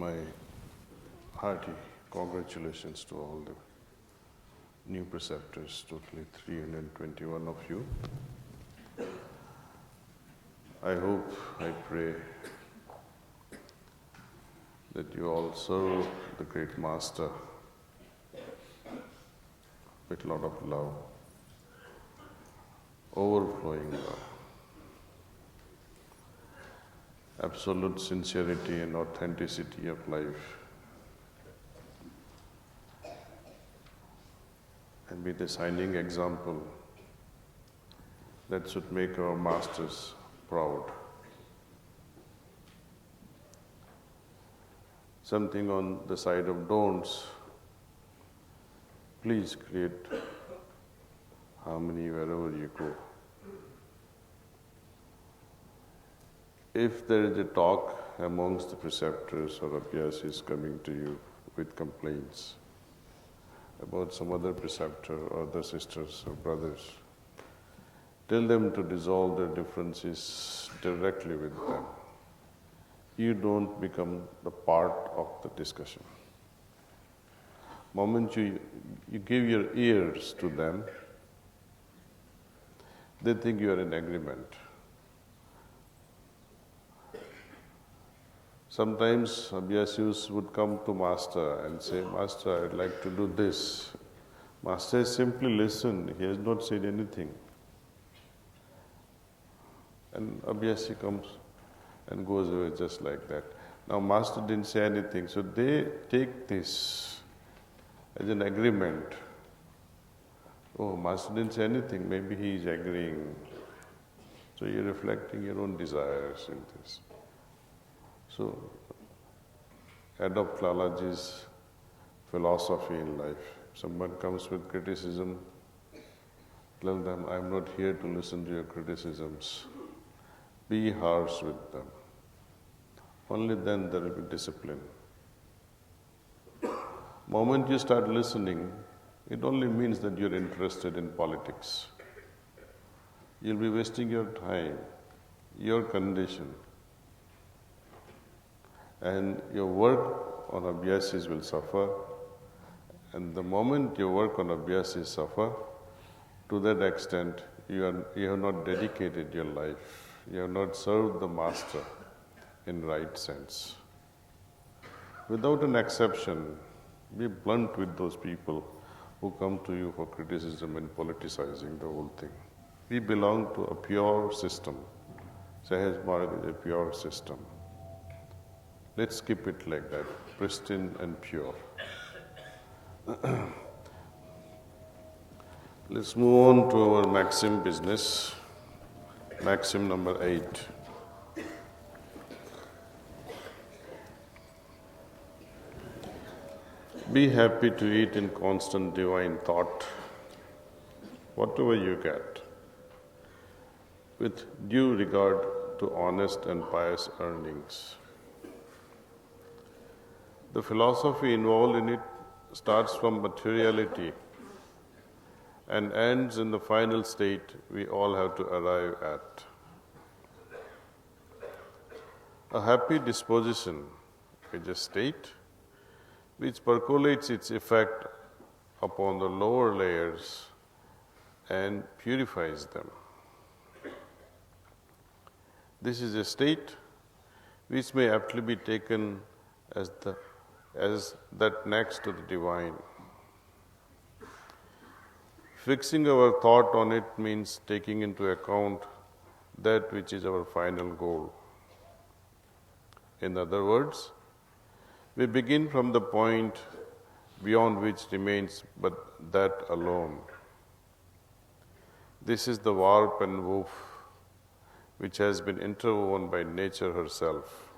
My hearty congratulations to all the new preceptors, totally 321 of you. I hope, I pray that you all serve the great Master with a lot of love, overflowing love, absolute sincerity and authenticity of life, and be the shining example that should make our masters proud. Something on the side of don'ts. Please create harmony wherever you go. If there is a talk amongst the preceptors or abhyasis coming to you with complaints about some other preceptor or other sisters or brothers, tell them to dissolve their differences directly with them. You don't become the part of the discussion. Moment you give your ears to them, they think you are in agreement. Sometimes abhyasis would come to Master and say, Master, I'd like to do this. Master has simply listened, he has not said anything. And abhyasi comes and goes away just like that. Now Master didn't say anything, so they take this as an agreement. Oh, Master didn't say anything, maybe he is agreeing. So you're reflecting your own desires in this. So, adopt Lalaji's philosophy in life. If someone comes with criticism, tell them, I'm not here to listen to your criticisms. Be harsh with them. Only then there will be discipline. Moment you start listening, it only means that you're interested in politics. You'll be wasting your time, your condition. And your work on abhyasis will suffer. And the moment your work on abhyasis suffer, to that extent, you have not dedicated your life. You have not served the Master in right sense. Without an exception, be blunt with those people who come to you for criticism and politicizing the whole thing. We belong to a pure system. Sahaj Marg is a pure system. Let's keep it like that, pristine and pure. Let's move on to our Maxim business. Maxim number 8. Be happy to eat in constant divine thought, whatever you get, with due regard to honest and pious earnings. The philosophy involved in it starts from materiality and ends in the final state we all have to arrive at. A happy disposition is a state which percolates its effect upon the lower layers and purifies them. This is a state which may aptly be taken as that next to the divine. Fixing our thought on it means taking into account that which is our final goal. In other words, we begin from the point beyond which remains but that alone. This is the warp and woof which has been interwoven by nature herself.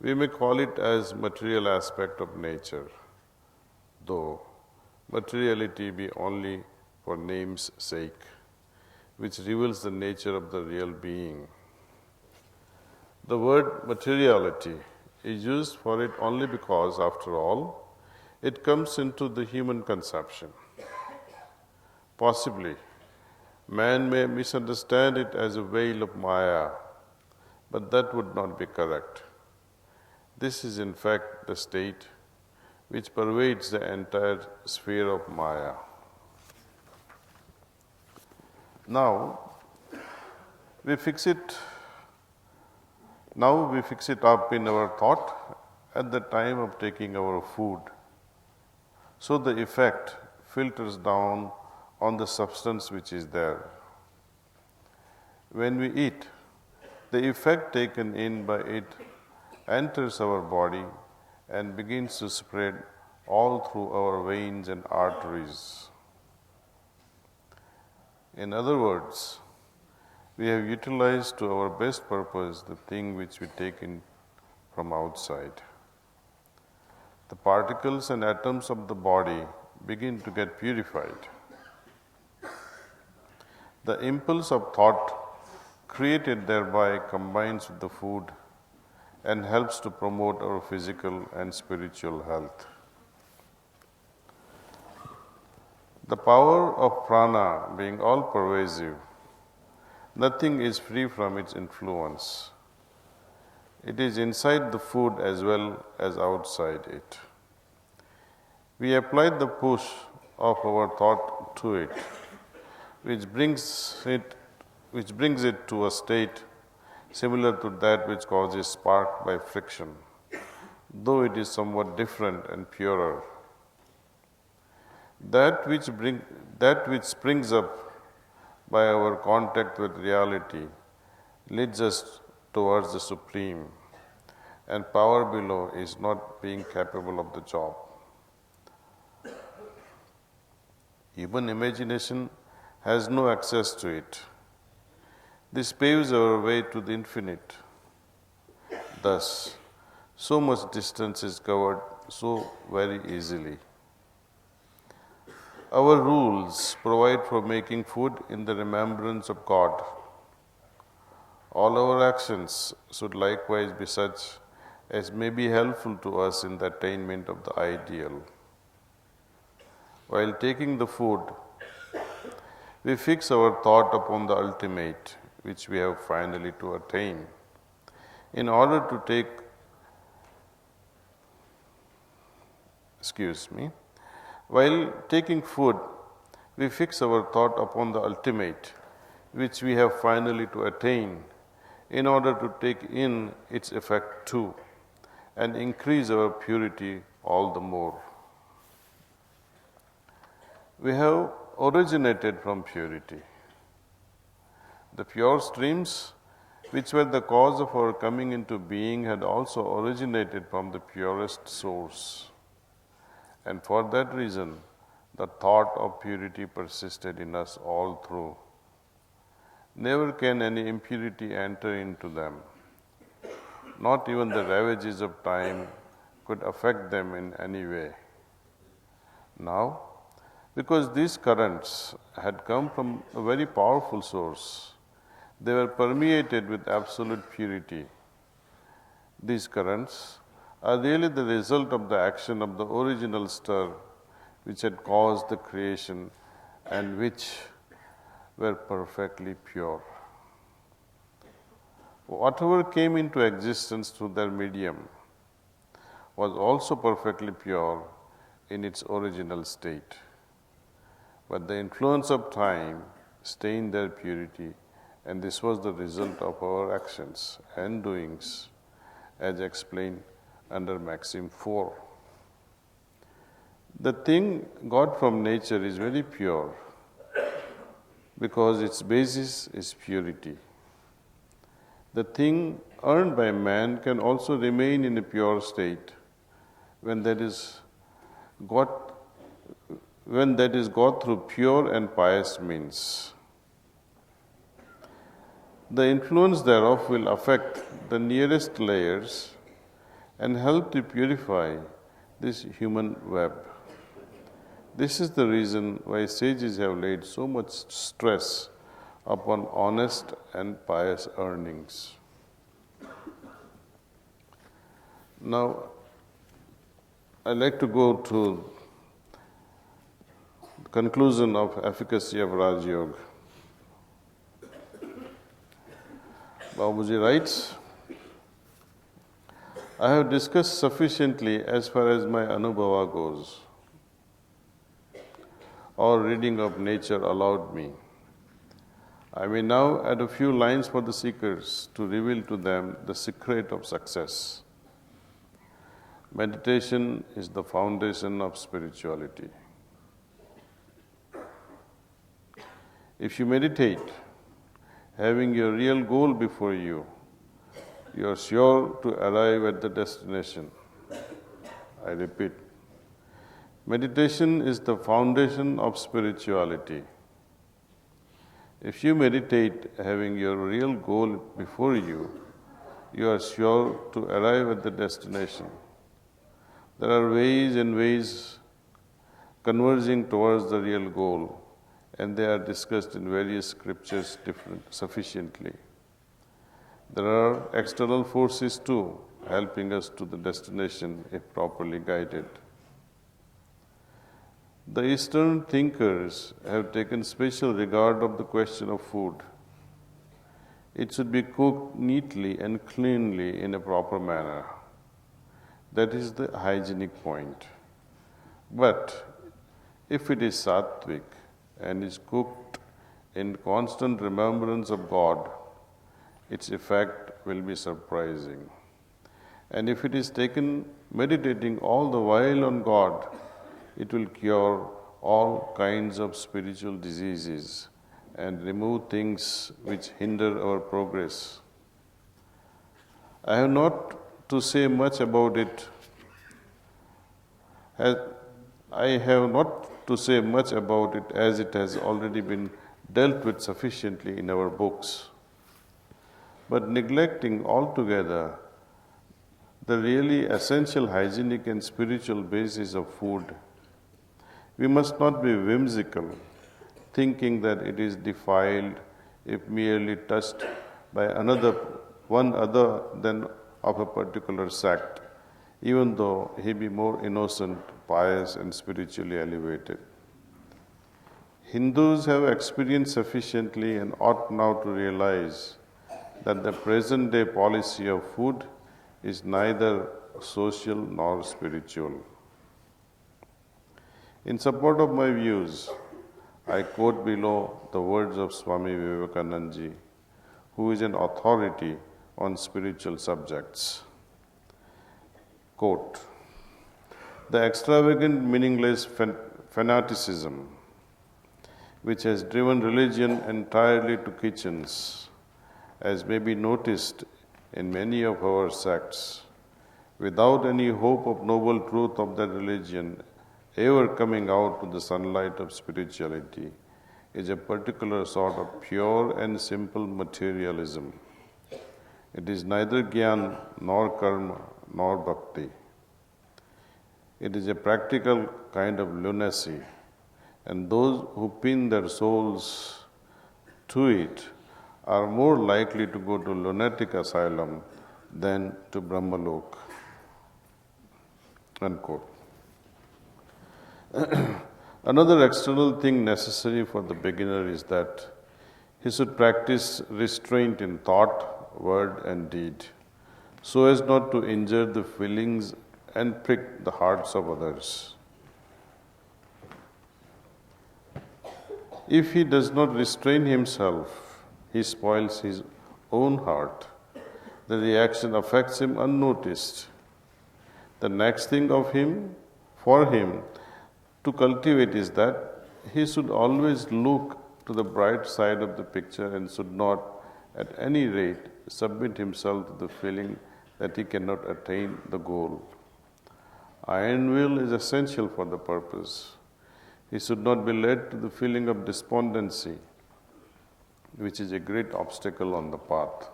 We may call it as material aspect of nature, though materiality be only for name's sake, which reveals the nature of the real being. The word materiality is used for it only because, after all, it comes into the human conception. Possibly, man may misunderstand it as a veil of Maya, but that would not be correct. This is in fact the state which pervades the entire sphere of Maya. Now we fix it up in our thought at the time of taking our food. So the effect filters down on the substance which is there. When we eat, the effect taken in by it enters our body and begins to spread all through our veins and arteries. In other words, we have utilized to our best purpose the thing which we take in from outside. The particles and atoms of the body begin to get purified. The impulse of thought created thereby combines with the food and helps to promote our physical and spiritual health. The power of prana being all pervasive, nothing is free from its influence. It is inside the food as well as outside it. We apply the push of our thought to it, which brings it to a state similar to that which causes spark by friction, though it is somewhat different and purer. That which springs up by our contact with reality leads us towards the supreme, and power below is not being capable of the job. Even imagination has no access to it. This paves our way to the infinite. Thus, so much distance is covered so very easily. Our rules provide for making food in the remembrance of God. All our actions should likewise be such as may be helpful to us in the attainment of the ideal. While taking the food, we fix our thought upon the ultimate, which we have finally to attain. In order to take, while taking food, we fix our thought upon the ultimate, which we have finally to attain, in order to take in its effect too, and increase our purity all the more. We have originated from purity. The pure streams, which were the cause of our coming into being, had also originated from the purest source. And for that reason, the thought of purity persisted in us all through. Never can any impurity enter into them. Not even the ravages of time could affect them in any way. Now, because these currents had come from a very powerful source, they were permeated with absolute purity. These currents are really the result of the action of the original stir which had caused the creation and which were perfectly pure. Whatever came into existence through their medium was also perfectly pure in its original state. But the influence of time stained their purity, and this was the result of our actions and doings, as explained under Maxim 4. The thing got from nature is very pure because its basis is purity. The thing earned by man can also remain in a pure state when that is got through pure and pious means. The influence thereof will affect the nearest layers and help to purify this human web. This is the reason why sages have laid so much stress upon honest and pious earnings. Now, I'd like to go to the conclusion of efficacy of Raj Yoga. Babaji writes, I have discussed sufficiently as far as my anubhava goes, or reading of nature allowed me. I may now add a few lines for the seekers to reveal to them the secret of success. Meditation is the foundation of spirituality. If you meditate, having your real goal before you, you are sure to arrive at the destination. I repeat, meditation is the foundation of spirituality. If you meditate having your real goal before you, you are sure to arrive at the destination. There are ways and ways converging towards the real goal, and they are discussed in various scriptures sufficiently. There are external forces too, helping us to the destination if properly guided. The Eastern thinkers have taken special regard of the question of food. It should be cooked neatly and cleanly in a proper manner. That is the hygienic point. But if it is sattvic and is cooked in constant remembrance of God, its effect will be surprising. And if it is taken meditating all the while on God, it will cure all kinds of spiritual diseases and remove things which hinder our progress. I have not to say much about it. I have not to say much about it as it has already been dealt with sufficiently in our books. But neglecting altogether the really essential hygienic and spiritual basis of food, we must not be whimsical, thinking that it is defiled if merely touched by one other than of a particular sect, even though he be more innocent, pious, and spiritually elevated. Hindus have experienced sufficiently and ought now to realize that the present-day policy of food is neither social nor spiritual. In support of my views, I quote below the words of Swami Vivekananda ji, who is an authority on spiritual subjects. Quote, "The extravagant, meaningless fanaticism which has driven religion entirely to kitchens, as may be noticed in many of our sects, without any hope of noble truth of that religion ever coming out to the sunlight of spirituality, is a particular sort of pure and simple materialism. It is neither jnana, nor karma, nor bhakti. It is a practical kind of lunacy, and those who pin their souls to it are more likely to go to lunatic asylum than to Brahmalok." Unquote. Another external thing necessary for the beginner is that he should practice restraint in thought, word, and deed, so as not to injure the feelings and prick the hearts of others. If he does not restrain himself, he spoils his own heart. The reaction affects him unnoticed. The next thing for him to cultivate is that he should always look to the bright side of the picture and should not, at any rate, submit himself to the feeling that he cannot attain the goal. Iron will is essential for the purpose. He should not be led to the feeling of despondency, which is a great obstacle on the path.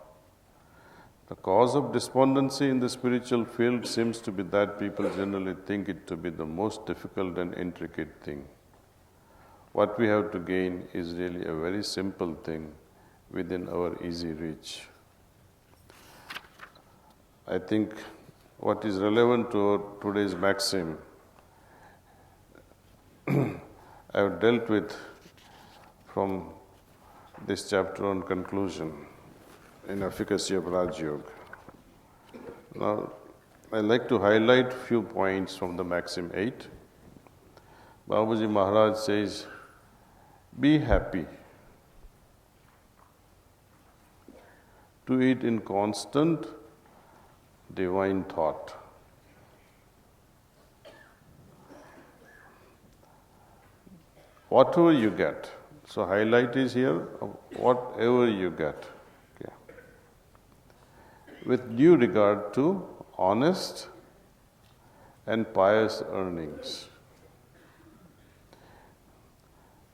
The cause of despondency in the spiritual field seems to be that people generally think it to be the most difficult and intricate thing. What we have to gain is really a very simple thing within our easy reach. I think what is relevant to today's Maxim, I have dealt with from this chapter on conclusion in efficacy of Raj Yoga. Now, I'd like to highlight few points from the Maxim 8. Babaji Maharaj says, be happy to eat in constant divine thought. Whatever you get. So highlight is here, whatever you get. Okay. With due regard to honest and pious earnings.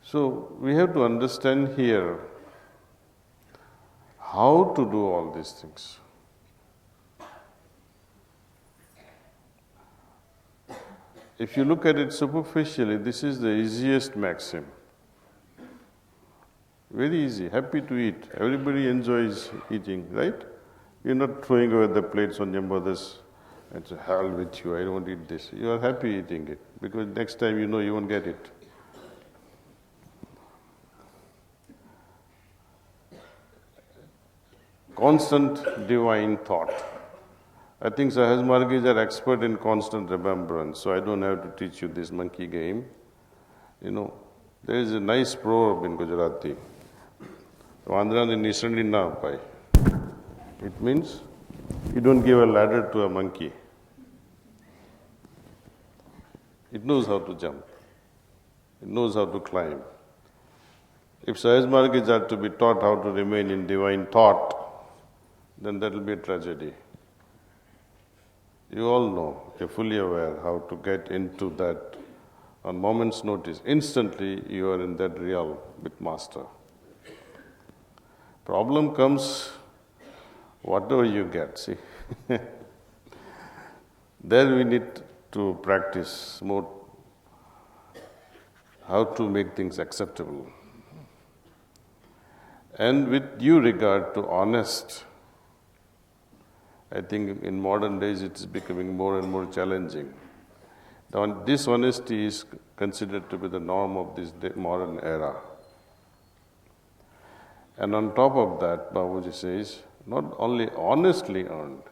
So we have to understand here how to do all these things. If you look at it superficially, this is the easiest maxim. Very easy, happy to eat. Everybody enjoys eating, right? You're not throwing away the plates on your mother's and say, hell with you, I don't eat this. You are happy eating it because next time you know you won't get it. Constant divine thought. I think Sahaj Marg is an expert in constant remembrance, so I don't have to teach you this monkey game. You know, there is a nice proverb in Gujarati. Vandra ni nisandi na pai. It means you don't give a ladder to a monkey. It knows how to jump. It knows how to climb. If Sahaj Marg is to be taught how to remain in divine thought, then that will be a tragedy. You all know, you're fully aware how to get into that on moment's notice. Instantly, you are in that realm with Master. Problem comes, whatever you get, see. There we need to practice more how to make things acceptable. And with due regard to honest, I think in modern days it is becoming more and more challenging. Dishonesty is considered to be the norm of this modern era. And on top of that, Babaji says, not only honestly earned,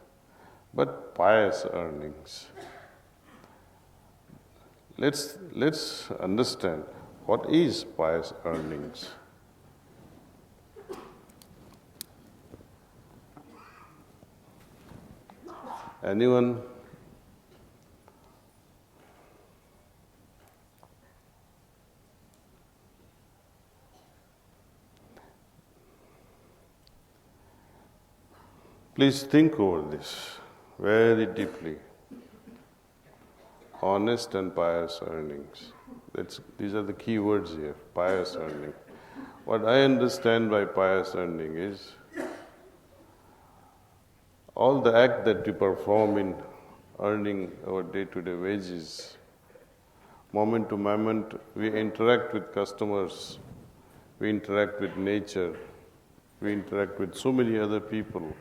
but pious earnings. Let's understand what is pious earnings. Anyone? Please think over this very deeply. Honest and pious earnings. These are the key words here, pious earning. What I understand by pious earning is all the act that we perform in earning our day-to-day wages, moment to moment, we interact with customers, we interact with nature, we interact with so many other people.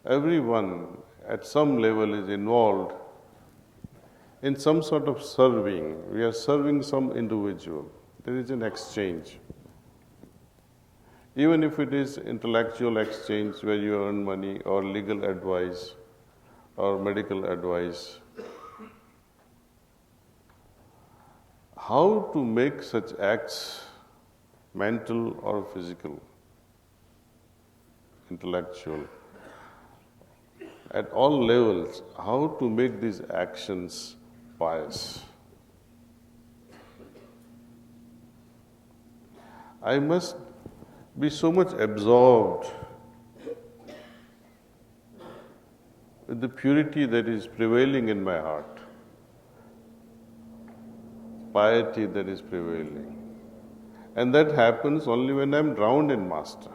Everyone at some level is involved in some sort of serving. We are serving some individual. There is an exchange. Even if it is intellectual exchange where you earn money or legal advice or medical advice, how to make such acts mental or physical, intellectual, at all levels, how to make these actions pious. I must be so much absorbed with the purity that is prevailing in my heart, piety that is prevailing. And that happens only when I am drowned in Master.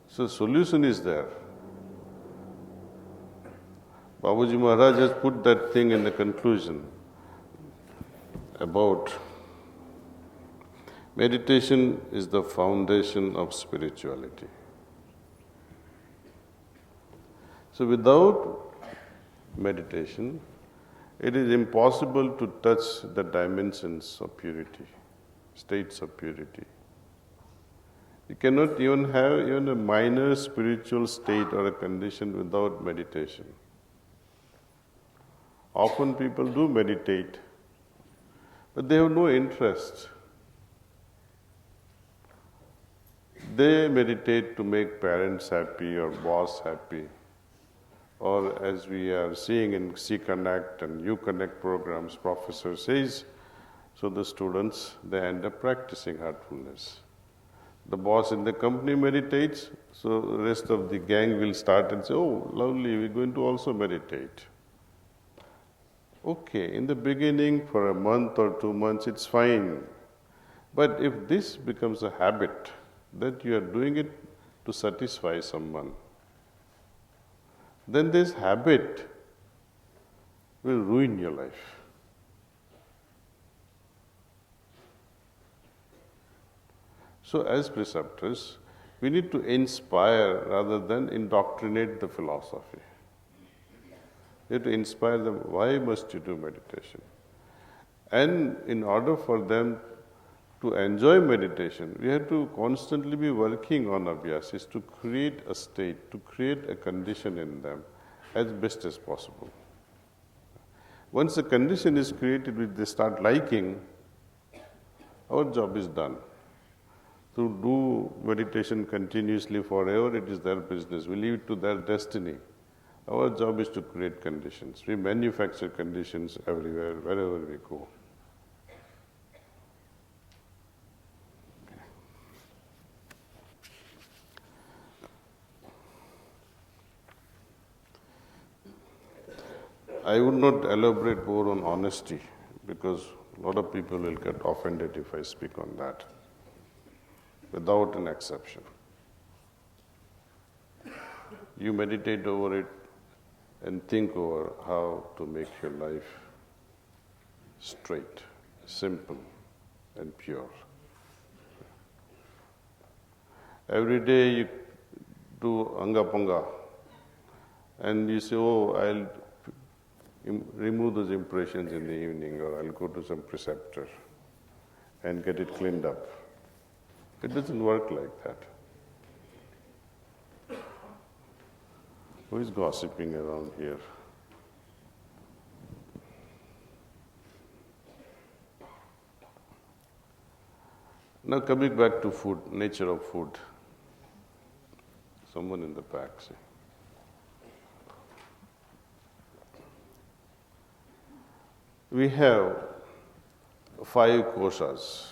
So solution is there. Babaji Maharaj has put that thing in the conclusion about meditation is the foundation of spirituality. So without meditation, it is impossible to touch the dimensions of purity, states of purity. You cannot even have even a minor spiritual state or a condition without meditation. Often people do meditate, but they have no interest. They meditate to make parents happy or boss happy, or as we are seeing in C Connect and U Connect programs, professor says, so the students, they end up practicing heartfulness. The boss in the company meditates, so the rest of the gang will start and say, oh, lovely, we're going to also meditate. Okay, in the beginning, for a month or 2 months, it's fine. But if this becomes a habit, that you are doing it to satisfy someone, then this habit will ruin your life. So as preceptors, we need to inspire rather than indoctrinate the philosophy. We have to inspire them, why must you do meditation? And in order for them to enjoy meditation, we have to constantly be working on abhyasis to create a state, to create a condition in them as best as possible. Once a condition is created which they start liking, our job is done. To do meditation continuously forever, it is their business. We leave it to their destiny. Our job is to create conditions. We manufacture conditions everywhere, wherever we go. I would not elaborate more on honesty because a lot of people will get offended if I speak on that, without an exception. You meditate over it and think over how to make your life straight, simple, and pure. Every day you do anga panga and you say, oh, I'll remove those impressions in the evening, or I'll go to some preceptor and get it cleaned up. It doesn't work like that. Who is gossiping around here? Now coming back to food, nature of food. Someone in the back, see. We have 5 koshas.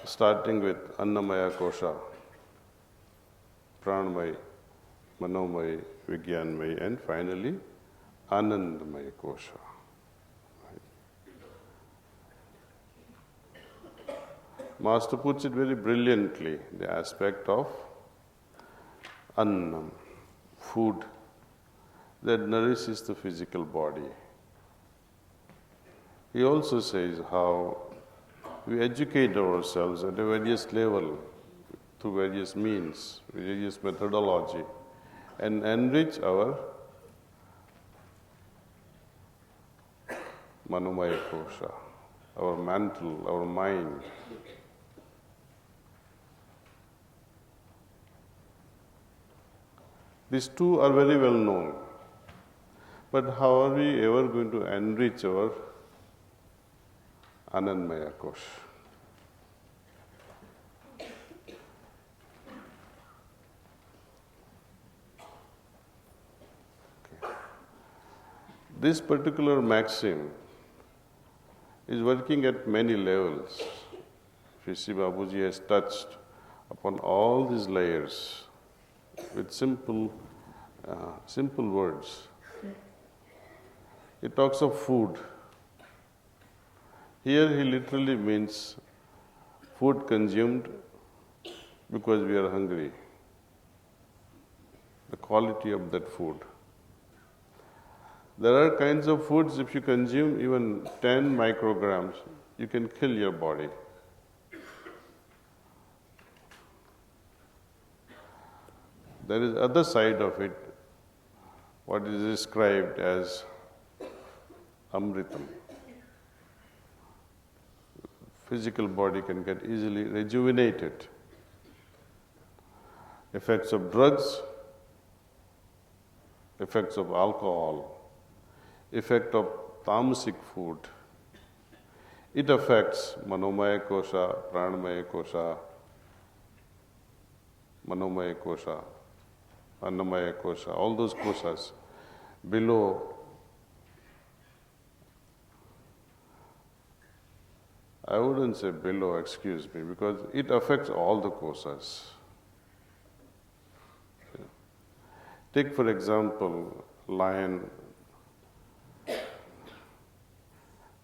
Starting with Annamaya kosha, Pranamaya, Manomaya, Vijnanmaya, and finally Anandamaya kosha. Master puts it very brilliantly, the aspect of Annam, food that nourishes the physical body. He also says how we educate ourselves at a various level, through various means, various methodology, and enrich our Manomaya kosha, our mantle, our mind. These two are very well known. But how are we ever going to enrich our Anandmaya kosha? This particular maxim is working at many levels. If you see, Babuji has touched upon all these layers with simple words. He talks of food. Here he literally means food consumed because we are hungry. The quality of that food. There are kinds of foods, if you consume even 10 micrograms, you can kill your body. There is other side of it, what is described as amritam. physical body can get easily rejuvenated. Effects of drugs, effects of alcohol, effect of tamasic food. It affects manomaya kosha, pranamaya kosha, manomaya kosha, annamaya kosha, all those koshas below. I wouldn't say below, excuse me, because it affects all the koshas. Take, for example, lion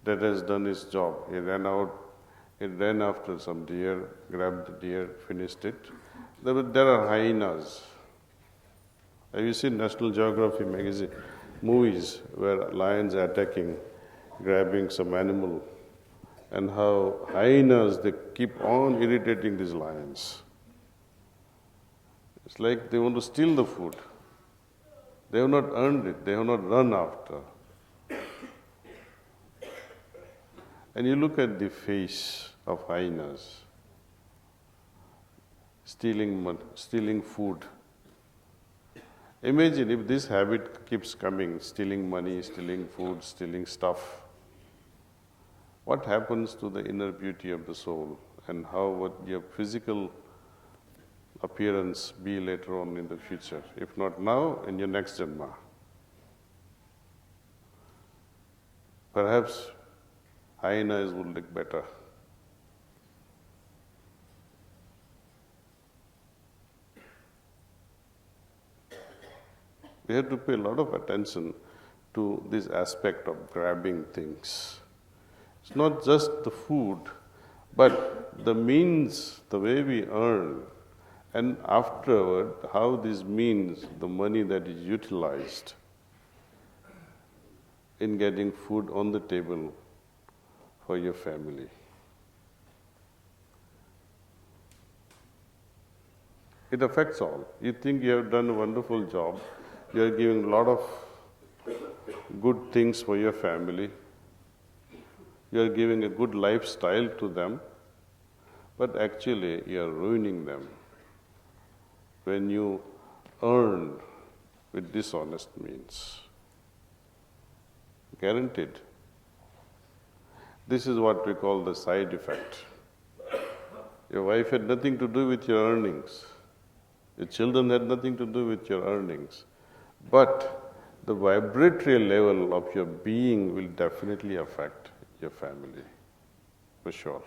that has done his job. He ran after some deer, grabbed the deer, finished it. There are hyenas. Have you seen National Geography magazine movies where lions are attacking, grabbing some animal, and how hyenas, they keep on irritating these lions. It's like they want to steal the food. They have not earned it, they have not run after. And you look at the face of hyenas, stealing food. Imagine if this habit keeps coming, stealing money, stealing food, stealing stuff. What happens to the inner beauty of the soul, and how would your physical appearance be later on in the future, if not now, in your next janma? Perhaps hyenas would look better. We have to pay a lot of attention to this aspect of grabbing things. It's not just the food, but the means, the way we earn, and afterward, how this means, the money that is utilized in getting food on the table for your family. It affects all. You think you have done a wonderful job, you are giving a lot of good things for your family, you are giving a good lifestyle to them, but actually you are ruining them when you earn with dishonest means. Guaranteed. This is what we call the side effect. Your wife had nothing to do with your earnings. Your children had nothing to do with your earnings. But the vibratory level of your being will definitely affect your family, for sure.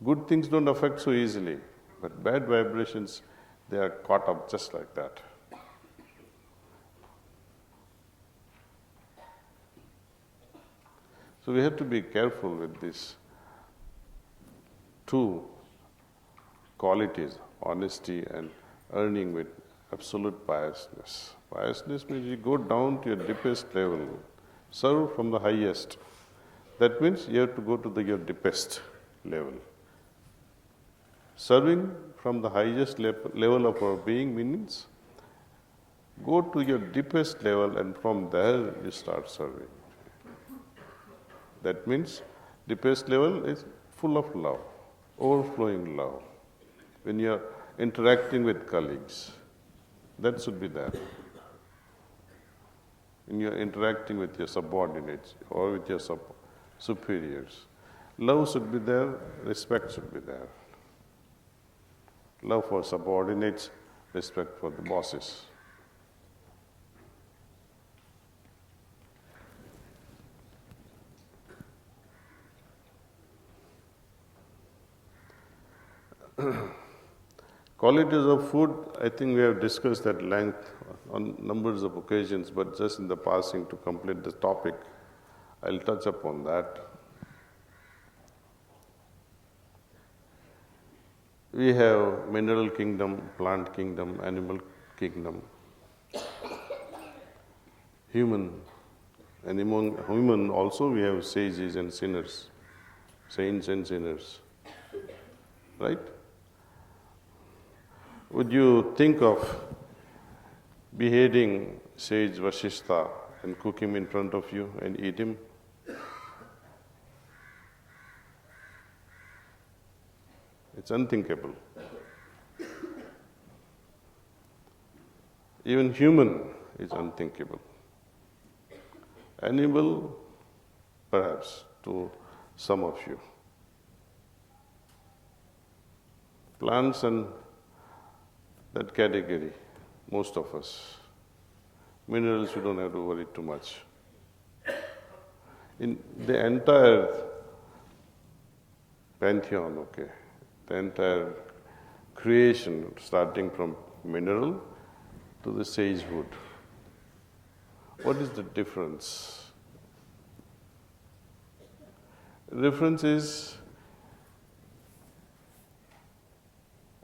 Good things don't affect so easily, but bad vibrations, they are caught up just like that. So we have to be careful with these two qualities, honesty and earning with absolute piousness. Piousness means you go down to your deepest level, serve from the highest. That means you have to go to your deepest level. Serving from the highest level of our being means go to your deepest level and from there you start serving. That means deepest level is full of love, overflowing love. When you are interacting with colleagues, that should be there. When you are interacting with your subordinates or with your superiors, love should be there, respect should be there. Love for subordinates, respect for the bosses. Qualities of food, I think we have discussed at length on numbers of occasions, but just in the passing to complete the topic, I'll touch upon that. We have mineral kingdom, plant kingdom, animal kingdom, human. And among human also we have sages and sinners, saints and sinners. Right? Would you think of beheading sage Vasishtha and cook him in front of you and eat him? It's unthinkable. Even human is unthinkable. Animal, perhaps, to some of you. Plants and that category, most of us. Minerals, you don't have to worry too much. In the entire pantheon, okay, the entire creation, starting from mineral to the sagehood, what is the difference? The difference is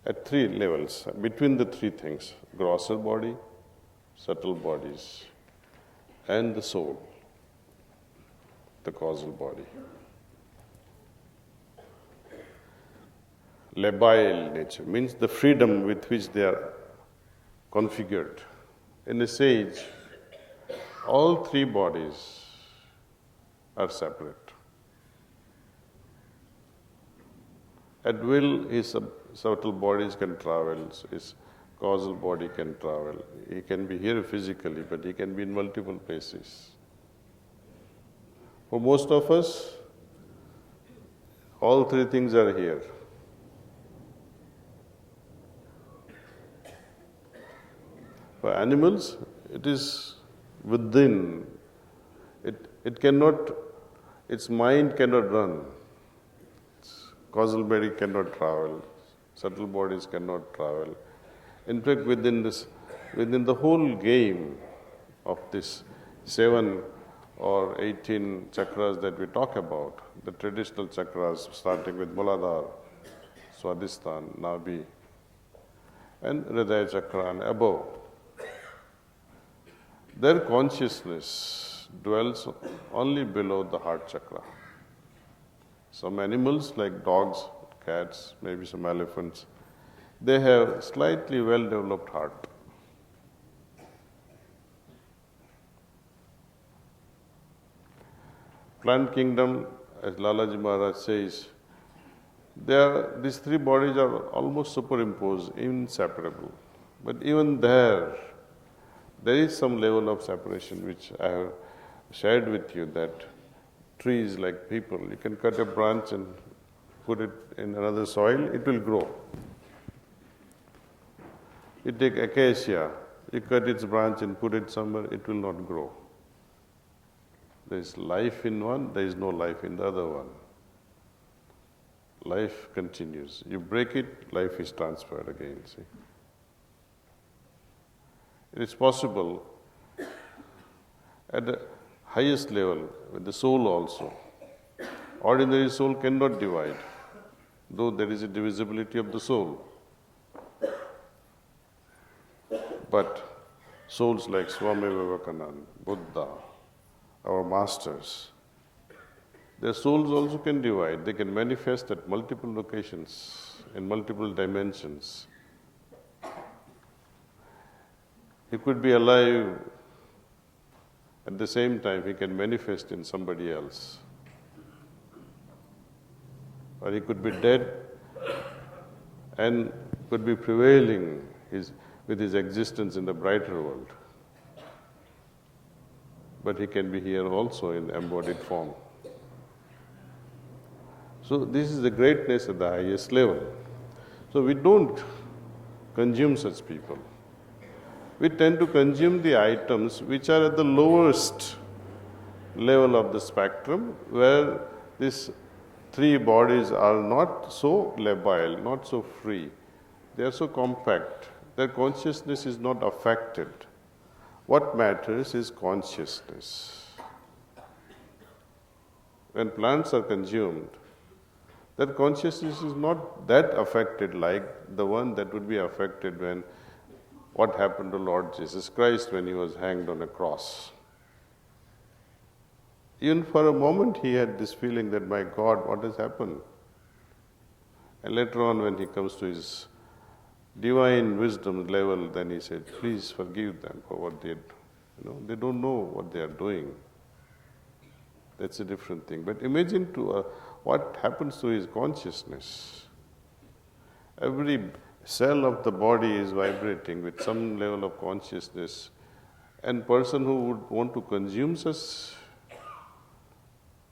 at three levels, between the three things: grosser body, subtle bodies, and the soul, the causal body. Labile nature means the freedom with which they are configured. In a sage, all three bodies are separate. At will, his subtle bodies can travel, his causal body can travel. He can be here physically, but he can be in multiple places. For most of us, all three things are here. For animals, it is within. It cannot, its mind cannot run. Its causal body cannot travel. Subtle bodies cannot travel. In fact, within the whole game of this 7 or 18 chakras that we talk about, the traditional chakras starting with Muladhara, Swadhisthana, Nabi, and Hridaya chakra and above, their consciousness dwells only below the heart chakra. Some animals like dogs, cats, maybe some elephants, they have slightly well-developed heart. Plant kingdom, as Lalaji Maharaj says, these three bodies are almost superimposed, inseparable. But even there is some level of separation which I have shared with you, that trees like people, you can cut a branch and put it in another soil, it will grow. You take acacia, you cut its branch and put it somewhere, it will not grow. There is life in one, there is no life in the other one. Life continues. You break it, life is transferred again, see. It is possible at the highest level with the soul also. Ordinary soul cannot divide, though there is a divisibility of the soul. But souls like Swami Vivekananda, Buddha, our masters, their souls also can divide. They can manifest at multiple locations, in multiple dimensions. He could be alive, at the same time he can manifest in somebody else. Or he could be dead and could be prevailing with his existence in the brighter world. But he can be here also in embodied form. So this is the greatness at the highest level. So we don't consume such people. We tend to consume the items which are at the lowest level of the spectrum, where these three bodies are not so labile, not so free. They are so compact. Their consciousness is not affected. What matters is consciousness. When plants are consumed, their consciousness is not that affected like the one that would be affected when what happened to Lord Jesus Christ when he was hanged on a cross. Even for a moment he had this feeling that, my God, what has happened? And later on when he comes to his divine wisdom level, then he said, please forgive them for what they did. They don't know what they are doing. That's a different thing. But imagine what happens to his consciousness. Every cell of the body is vibrating with some level of consciousness. And person who would want to consume such,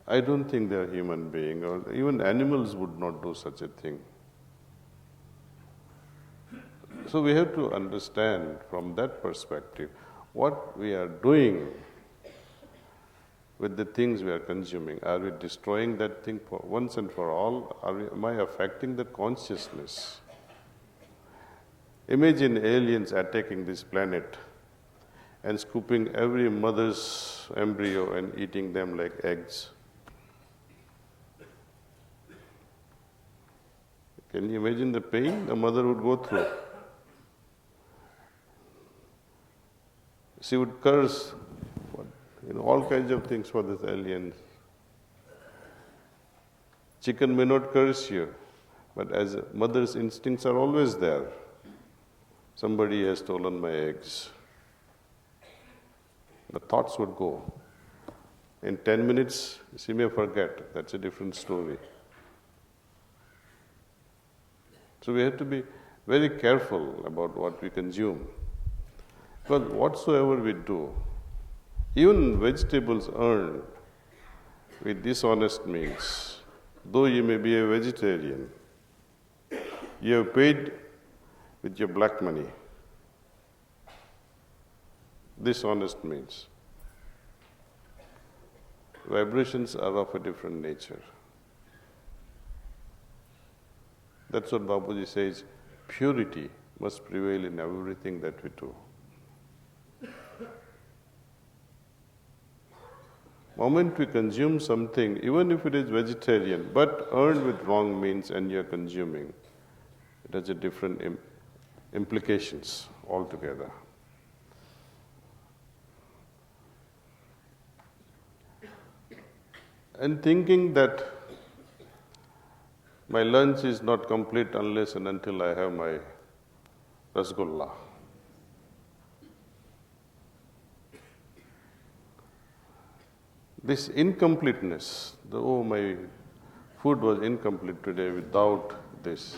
I don't think they are human being, or even animals would not do such a thing. So we have to understand from that perspective what we are doing with the things we are consuming. Are we destroying that thing for once and for all? Am I affecting the consciousness? Imagine aliens attacking this planet and scooping every mother's embryo and eating them like eggs. Can you imagine the pain the mother would go through? She would curse, all kinds of things for this alien. Chicken may not curse you, but as a mother's instincts are always there. Somebody has stolen my eggs. The thoughts would go. In 10 minutes, she may forget. That's a different story. So we have to be very careful about what we consume. Because whatsoever we do, even vegetables earned with dishonest means, though you may be a vegetarian, you have paid with your black money. Dishonest means. Vibrations are of a different nature. That's what Bapuji says, purity must prevail in everything that we do. Moment we consume something, even if it is vegetarian, but earned with wrong means and you're consuming, it has a different implications altogether. And thinking that my lunch is not complete unless and until I have my rasgulla. This incompleteness, my food was incomplete today without this.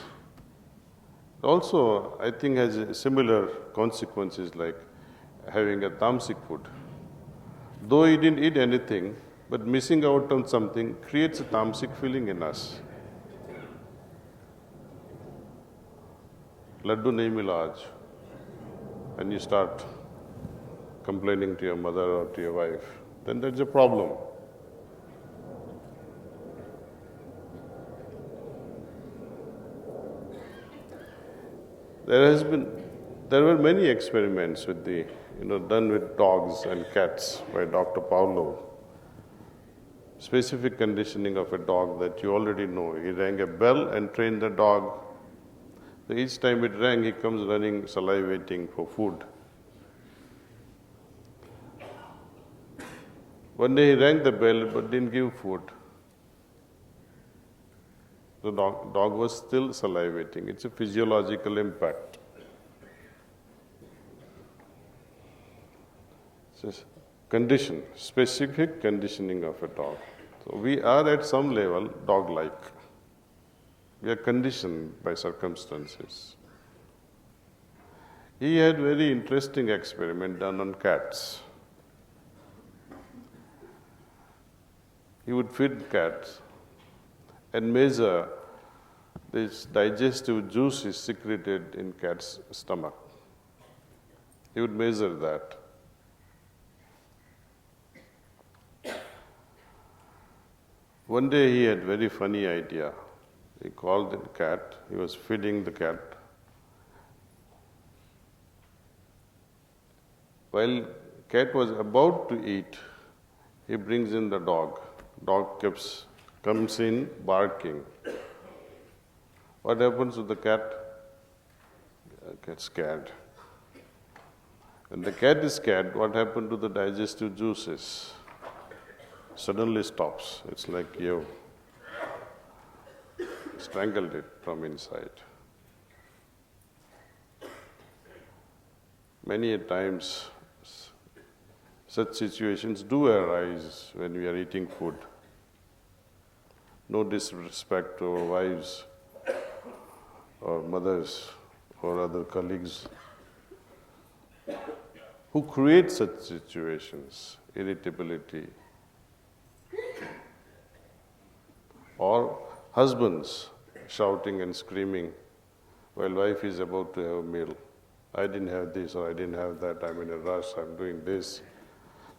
Also, I think has similar consequences like having a tamasic food. Though he didn't eat anything, but missing out on something creates a tamasic feeling in us. Laddu nahi mila aaj. And you start complaining to your mother or to your wife, then there's a problem. There were many experiments with done with dogs and cats by Dr. Paulo. Specific conditioning of a dog that you already know. He rang a bell and trained the dog. So each time it rang, he comes running, salivating for food. One day he rang the bell but didn't give food. The dog was still salivating. It's a physiological impact. It's a specific conditioning of a dog. So we are at some level dog-like. We are conditioned by circumstances. He had very interesting experiment done on cats. He would feed cats and measure this digestive juice is secreted in cat's stomach. He would measure that. One day he had very funny idea. He called the cat, he was feeding the cat. While cat was about to eat, he brings in the dog. Dog comes in barking. What happens to the cat? Gets scared. When the cat is scared, what happened to the digestive juices? Suddenly stops. It's like you strangled it from inside. Many a times, such situations do arise when we are eating food. No disrespect to our wives. or mothers or other colleagues who create such situations, irritability, or husbands shouting and screaming while wife is about to have a meal. I didn't have this or I didn't have that, I'm in a rush, I'm doing this.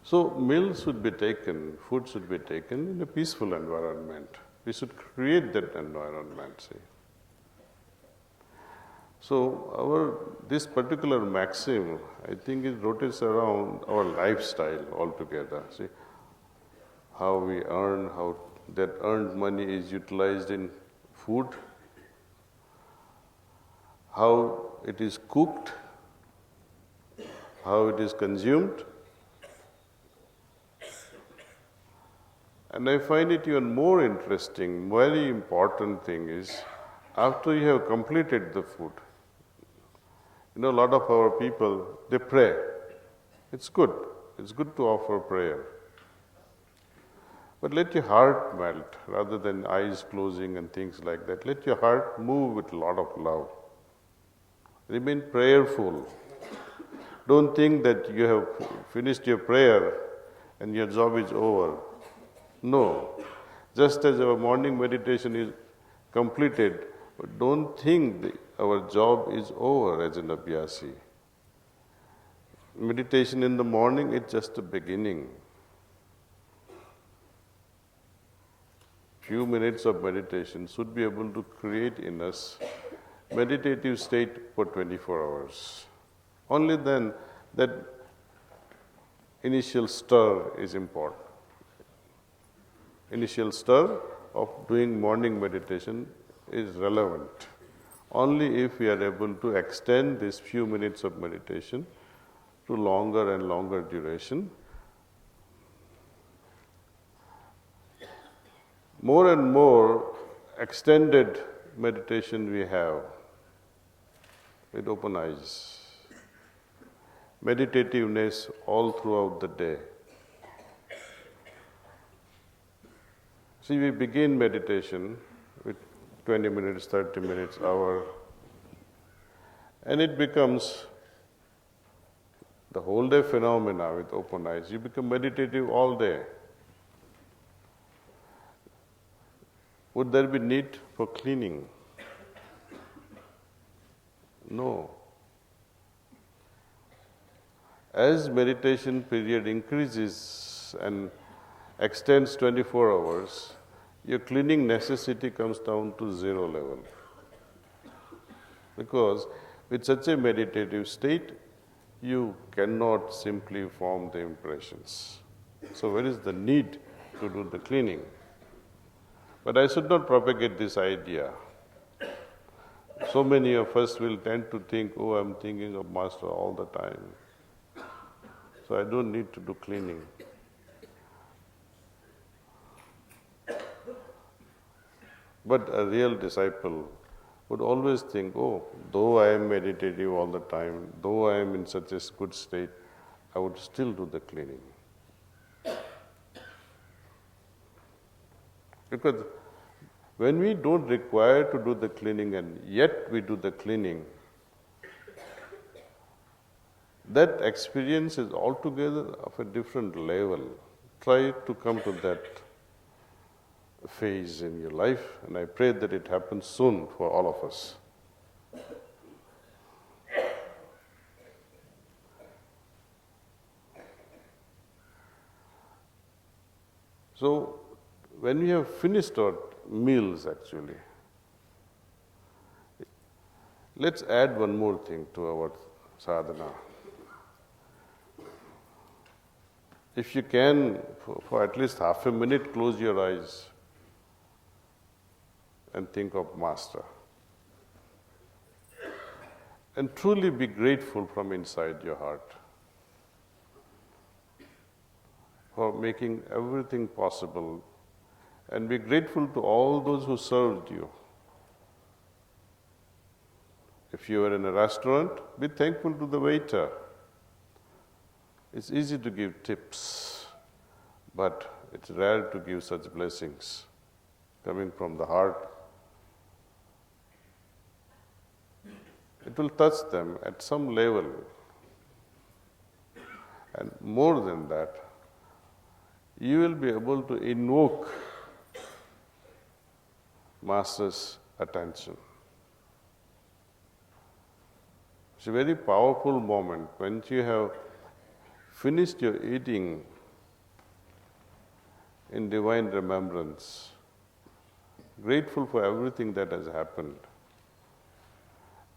So meals should be taken, food should be taken in a peaceful environment. We should create that environment, see. So this particular maxim, I think it rotates around our lifestyle altogether. See, how we earn, how that earned money is utilized in food, how it is cooked, how it is consumed. And I find it even more interesting, very important thing is, after you have completed the food, a lot of our people, they pray. It's good. It's good to offer prayer. But let your heart melt, rather than eyes closing and things like that. Let your heart move with a lot of love. Remain prayerful. Don't think that you have finished your prayer and your job is over. No. Just as our morning meditation is completed, but don't think our job is over as an abhyasi. Meditation in the morning is just a beginning. Few minutes of meditation should be able to create in us meditative state for 24 hours. Only then that initial stir is important. Initial stir of doing morning meditation is relevant. Only if we are able to extend these few minutes of meditation to longer and longer duration. More and more extended meditation we have with open eyes. Meditativeness all throughout the day. See, we begin meditation with 20 minutes, 30 minutes, hour, and it becomes the whole day phenomena with open eyes. You become meditative all day. Would there be need for cleaning? No. As meditation period increases and extends 24 hours, your cleaning necessity comes down to zero level. Because with such a meditative state, you cannot simply form the impressions. So where is the need to do the cleaning? But I should not propagate this idea. So many of us will tend to think, oh, I'm thinking of Master all the time, so I don't need to do cleaning. But a real disciple would always think, oh, though I am meditative all the time, though I am in such a good state, I would still do the cleaning. Because when we don't require to do the cleaning and yet we do the cleaning, that experience is altogether of a different level. Try to come to that phase in your life, and I pray that it happens soon for all of us. So, when we have finished our meals actually, let's add one more thing to our sadhana. If you can, for at least half a minute, close your eyes and think of Master. And truly be grateful from inside your heart for making everything possible, and be grateful to all those who served you. If you are in a restaurant, be thankful to the waiter. It's easy to give tips, but it's rare to give such blessings coming from the heart. It will touch them at some level. And more than that, you will be able to invoke Master's attention. It's a very powerful moment when you have finished your eating in divine remembrance, grateful for everything that has happened.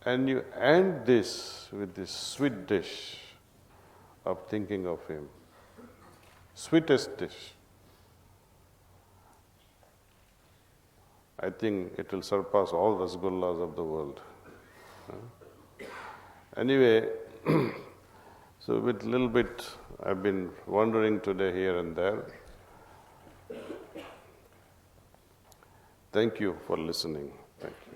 And you end this with this sweet dish of thinking of Him. Sweetest dish. I think it will surpass all rasgullas of the world. Anyway, so with a little bit, I've been wandering today here and there. Thank you for listening. Thank you.